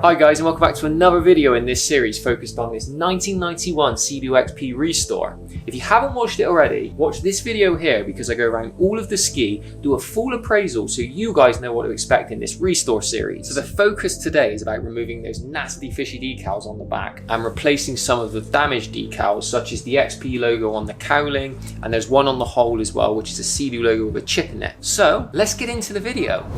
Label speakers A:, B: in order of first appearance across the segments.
A: Hi guys, and welcome back to another video in this series focused on this 1991 Seadoo XP restore. If you haven't watched it already, watch this video here because I go around all of the ski, do a full appraisal so you guys know what to expect in this restore series. So the focus today is about removing those nasty fishy decals on the back and replacing some of the damaged decals such as the XP logo on the cowling, and there's one on the hole as well which is a Seadoo logo with a chip in it. So let's get into the video.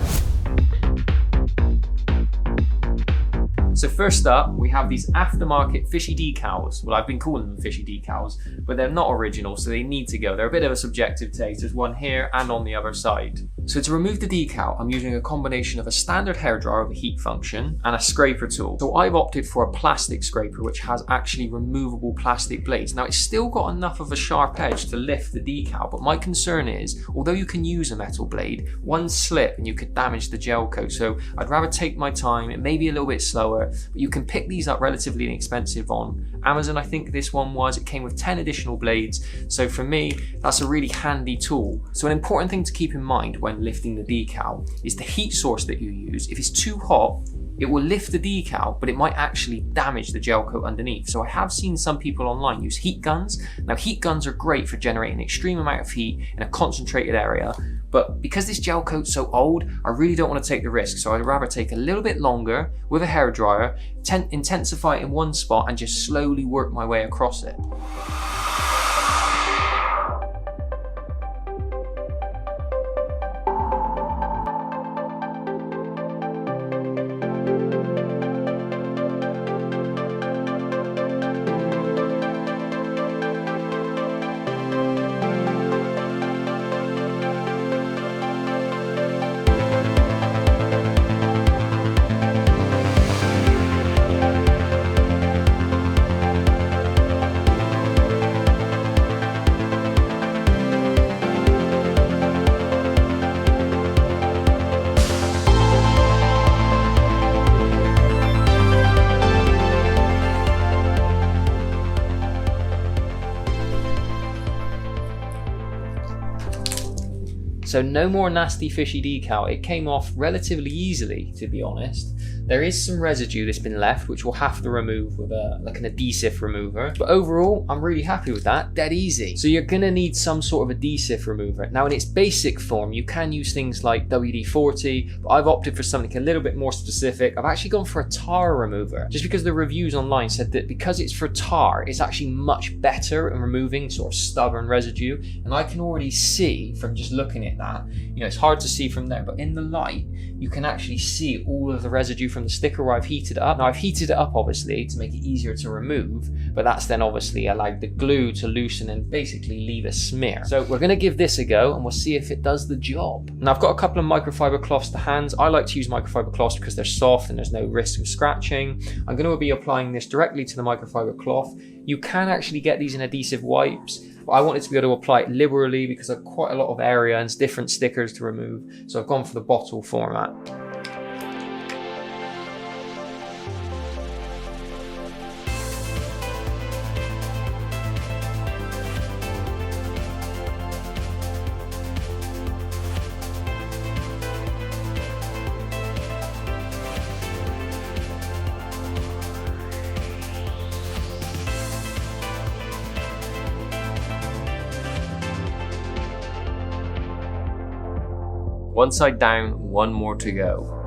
A: So first up, we have these aftermarket fishy decals. Well, I've been calling them fishy decals, but they're not original, so they need to go. They're a bit of a subjective taste. There's one here and on the other side. So to remove the decal, I'm using a combination of a standard hairdryer with a heat function and a scraper tool. So I've opted for a plastic scraper, which has actually removable plastic blades. Now it's still got enough of a sharp edge to lift the decal, but my concern is, although you can use a metal blade, one slip and you could damage the gel coat. So I'd rather take my time. It may be a little bit slower, but you can pick these up relatively inexpensive on Amazon. I think this one was. It came with 10 additional blades. So for me, that's a really handy tool. So an important thing to keep in mind when lifting the decal is the heat source that you use. If it's too hot, it will lift the decal, but it might actually damage the gel coat underneath. So I have seen some people online use heat guns. Now heat guns are great for generating an extreme amount of heat in a concentrated area, but because this gel coat's so old, I really don't want to take the risk. So I'd rather take a little bit longer with a hairdryer, intensify it in one spot and just slowly work my way across it. So no more nasty fishy decal. It came off relatively easily, to be honest. There is some residue that's been left, which we'll have to remove with like an adhesive remover. But overall, I'm really happy with that. Dead easy. So you're gonna need some sort of adhesive remover. Now in its basic form, you can use things like WD-40, but I've opted for something a little bit more specific. I've actually gone for a tar remover, just because the reviews online said that because it's for tar, it's actually much better at removing sort of stubborn residue. And I can already see from just looking at that, you know, it's hard to see from there, but in the light, you can actually see all of the residue from the sticker where I've heated it up. Now I've heated it up obviously to make it easier to remove, but that's then obviously allowed the glue to loosen and basically leave a smear. So we're gonna give this a go and we'll see if it does the job. Now I've got a couple of microfiber cloths to hand. I like to use microfiber cloths because they're soft and there's no risk of scratching. I'm gonna be applying this directly to the microfiber cloth. You can actually get these in adhesive wipes, but I wanted to be able to apply it liberally because I've quite a lot of area and different stickers to remove. So I've gone for the bottle format. One side down, one more to go.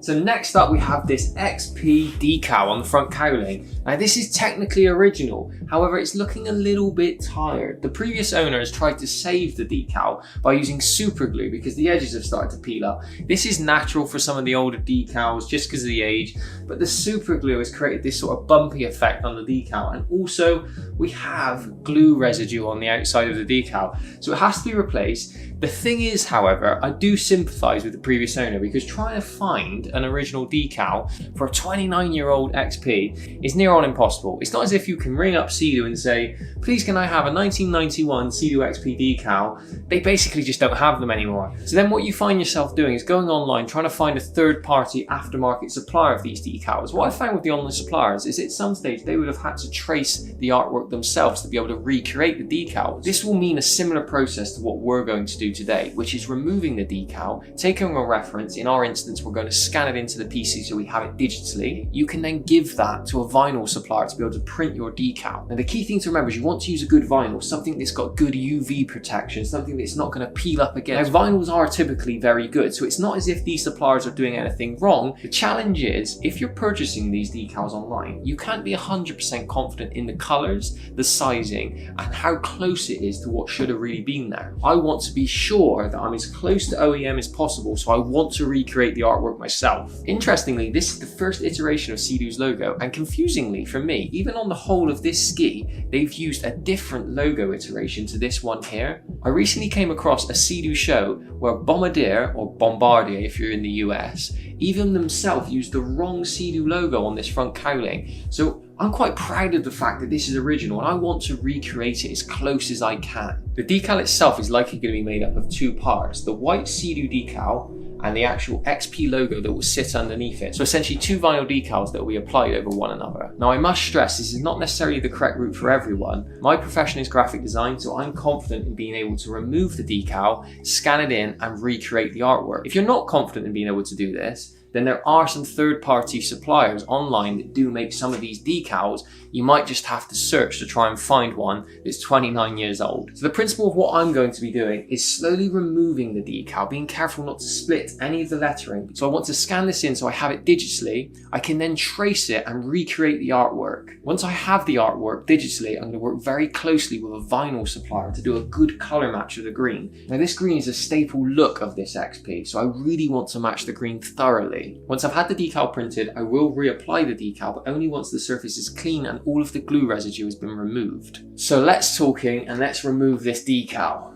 A: So next up we have this XP decal on the front cowling. Now this is technically original, however it's looking a little bit tired. The previous owners tried to save the decal by using super glue because the edges have started to peel up. This is natural for some of the older decals just because of the age, but the super glue has created this sort of bumpy effect on the decal, and also we have glue residue on the outside of the decal, so it has to be replaced. The thing is, however, I do sympathise with the previous owner because trying to find an original decal for a 29-year-old XP is near on impossible. It's not as if you can ring up Seadoo and say, please can I have a 1991 Seadoo XP decal? They basically just don't have them anymore. So then what you find yourself doing is going online trying to find a third-party aftermarket supplier of these decals. What I found with the online suppliers is at some stage they would have had to trace the artwork themselves to be able to recreate the decal. This will mean a similar process to what we're going to do today, which is removing the decal, taking a reference. In our instance, we're going to scan it into the PC so we have it digitally. You can then give that to a vinyl supplier to be able to print your decal. Now the key thing to remember is you want to use a good vinyl, something that's got good UV protection, something that's not going to peel up again. Now vinyls are typically very good, so it's not as if these suppliers are doing anything wrong. The challenge is, if you're purchasing these decals online, you can't be 100% confident in the colours, the sizing, and how close it is to what should have really been there. I want to be sure that I'm as close to OEM as possible, so I want to recreate the artwork myself. Interestingly, this is the first iteration of Seadoo's logo, and confusingly for me, even on the whole of this ski, they've used a different logo iteration to this one here. I recently came across a Seadoo show where Bombardier, or Bombardier if you're in the US, even themselves used the wrong Seadoo logo on this front cowling. So I'm quite proud of the fact that this is original and I want to recreate it as close as I can. The decal itself is likely going to be made up of two parts, the white Seadoo decal and the actual XP logo that will sit underneath it. So essentially two vinyl decals that will be applied over one another. Now I must stress this is not necessarily the correct route for everyone. My profession is graphic design, so I'm confident in being able to remove the decal, scan it in and recreate the artwork. If you're not confident in being able to do this, then there are some third-party suppliers online that do make some of these decals. You might just have to search to try and find one that's 29 years old. So the principle of what I'm going to be doing is slowly removing the decal, being careful not to split any of the lettering. So I want to scan this in so I have it digitally. I can then trace it and recreate the artwork. Once I have the artwork digitally, I'm going to work very closely with a vinyl supplier to do a good color match of the green. Now this green is a staple look of this XP, so I really want to match the green thoroughly. Once I've had the decal printed, I will reapply the decal, but only once the surface is clean and all of the glue residue has been removed. So let's talking and let's remove this decal.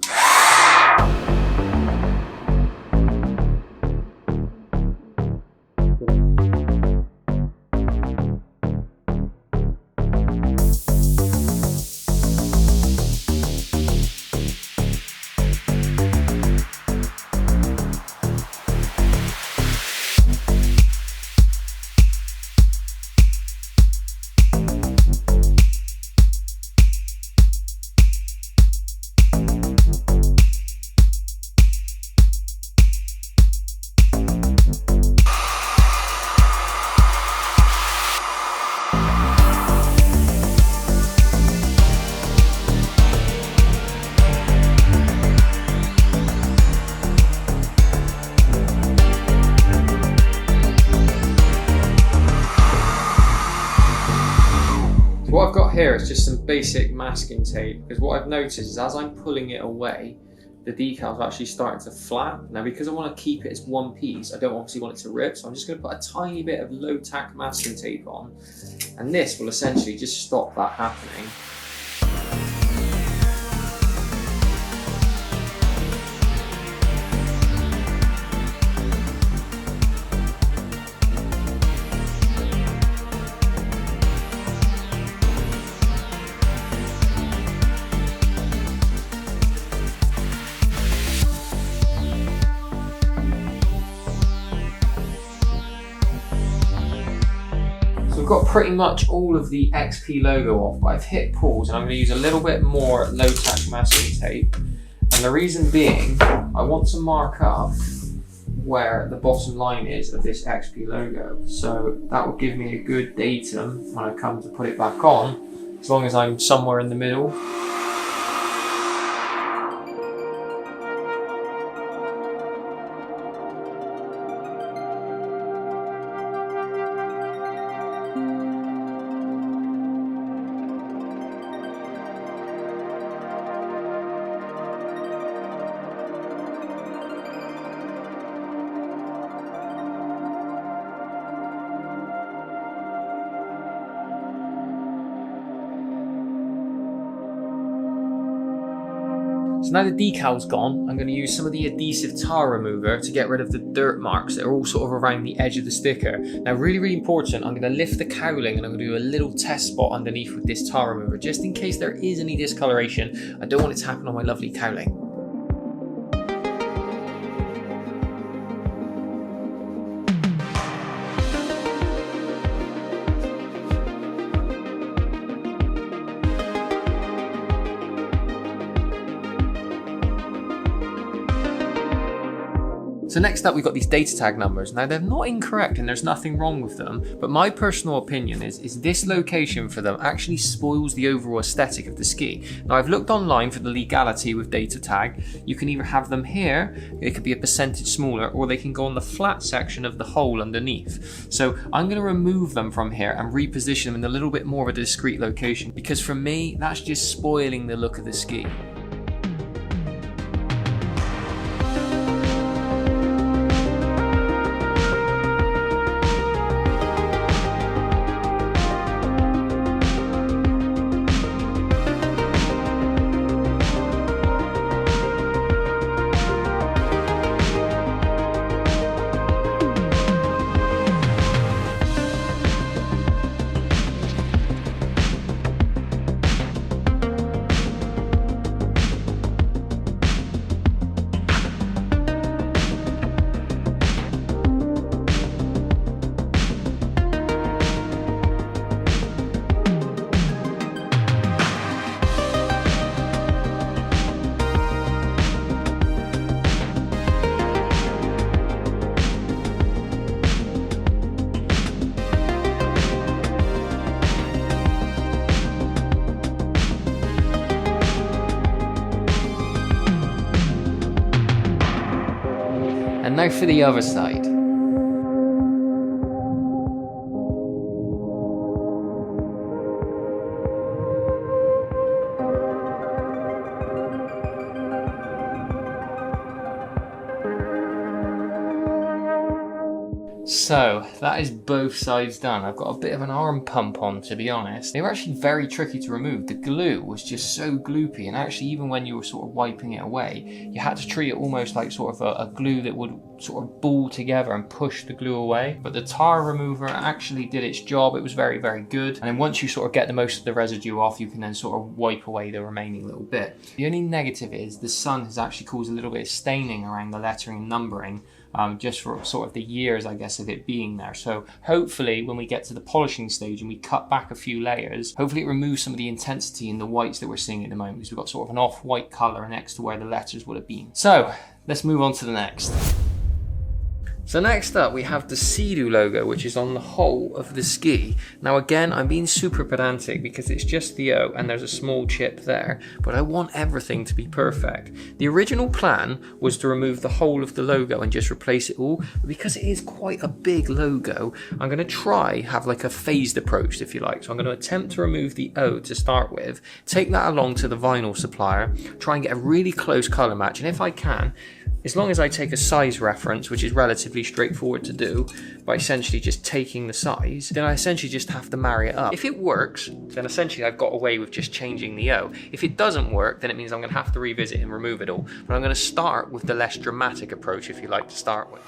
A: What I've got here is just some basic masking tape, because what I've noticed is as I'm pulling it away, the decal's actually starting to flap. Now because I want to keep it as one piece, I don't obviously want it to rip, so I'm just going to put a tiny bit of low tack masking tape on, and this will essentially just stop that happening. I've got pretty much all of the XP logo off, but I've hit pause and I'm going to use a little bit more low tack masking tape. And the reason being, I want to mark up where the bottom line is of this XP logo. So that will give me a good datum when I come to put it back on, as long as I'm somewhere in the middle. So now the decal's gone, I'm going to use some of the adhesive tile remover to get rid of the dirt marks that are all sort of around the edge of the sticker. Now really important, I'm going to lift the cowling and I'm going to do a little test spot underneath with this tile remover just in case there is any discoloration. I don't want it to happen on my lovely cowling. So next up we've got these data tag numbers. Now they're not incorrect and there's nothing wrong with them, but my personal opinion is this location for them actually spoils the overall aesthetic of the ski. Now I've looked online for the legality with data tag. You can either have them here, it could be a percentage smaller, or they can go on the flat section of the hole underneath. So I'm going to remove them from here and reposition them in a little bit more of a discreet location, because for me that's just spoiling the look of the ski. And now for the other side. So that is both sides done. I've got a bit of an arm pump on, to be honest. They were actually very tricky to remove. The glue was just so gloopy, and actually even when you were sort of wiping it away, you had to treat it almost like sort of a glue that would sort of ball together and push the glue away. But the tile remover actually did its job. It was very, very good. And then once you sort of get the most of the residue off, you can then sort of wipe away the remaining little bit. The only negative is the sun has actually caused a little bit of staining around the lettering and numbering. Just for sort of the years, I guess, of it being there. So hopefully when we get to the polishing stage and we cut back a few layers, hopefully it removes some of the intensity in the whites that we're seeing at the moment, because we've got sort of an off-white colour next to where the letters would have been. So let's move on to the next. So next up we have the Seadoo logo, which is on the whole of the ski. Now again, I'm being super pedantic because it's just the O and there's a small chip there, but I want everything to be perfect. The original plan was to remove the whole of the logo and just replace it all, but because it is quite a big logo, I'm going to have like a phased approach, if you like. So I'm going to attempt to remove the O to start with, take that along to the vinyl supplier, try and get a really close colour match, and if I can, as long as I take a size reference, which is relatively straightforward to do, by essentially just taking the size, then I essentially just have to marry it up. If it works, then essentially I've got away with just changing the O. If it doesn't work, then it means I'm going to have to revisit and remove it all. But I'm going to start with the less dramatic approach, if you like to start with.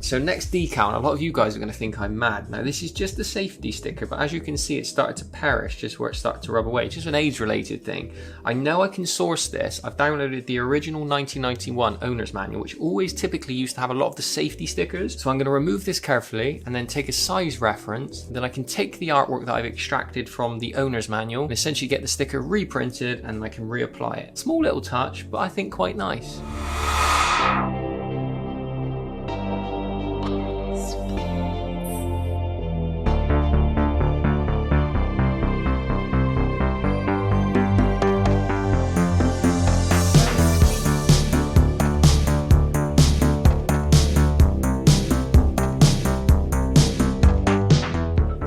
A: So next decal, and a lot of you guys are going to think I'm mad. Now this is just a safety sticker, but as you can see it started to perish just where it started to rub away. It's just an age related thing. I know I can source this. I've downloaded the original 1991 owner's manual, which always typically used to have a lot of the safety stickers. So I'm going to remove this carefully and then take a size reference. Then I can take the artwork that I've extracted from the owner's manual and essentially get the sticker reprinted, and I can reapply it. Small little touch, but I think quite nice.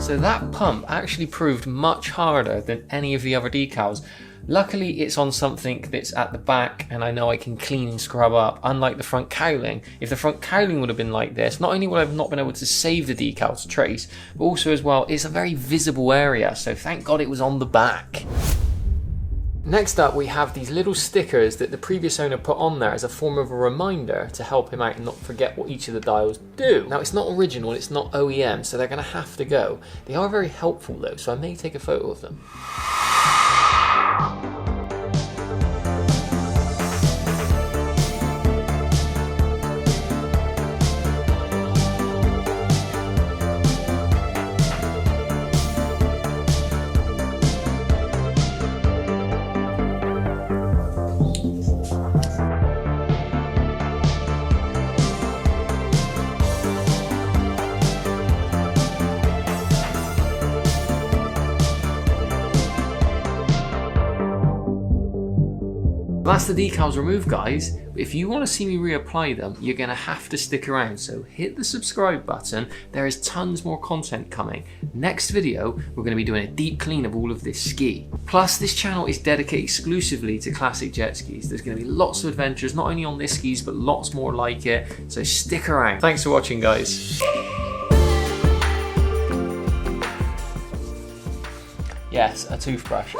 A: So that pump actually proved much harder than any of the other decals. Luckily it's on something that's at the back and I know I can clean and scrub up, unlike the front cowling. If the front cowling would have been like this, not only would I have not been able to save the decals trace, but also as well, it's a very visible area, so thank God it was on the back. Next up, we have these little stickers that the previous owner put on there as a form of a reminder to help him out and not forget what each of the dials do. Now, it's not original, it's not OEM, so they're going to have to go. They are very helpful though, so I may take a photo of them. That's the decals removed, guys. If you want to see me reapply them, you're going to have to stick around, so hit the subscribe button. There is tons more content coming. Next video, we're going to be doing a deep clean of all of this ski. Plus, this channel is dedicated exclusively to classic jet skis. There's going to be lots of adventures, not only on this skis, but lots more like it, so stick around. Thanks for watching, guys. Yes, a toothbrush.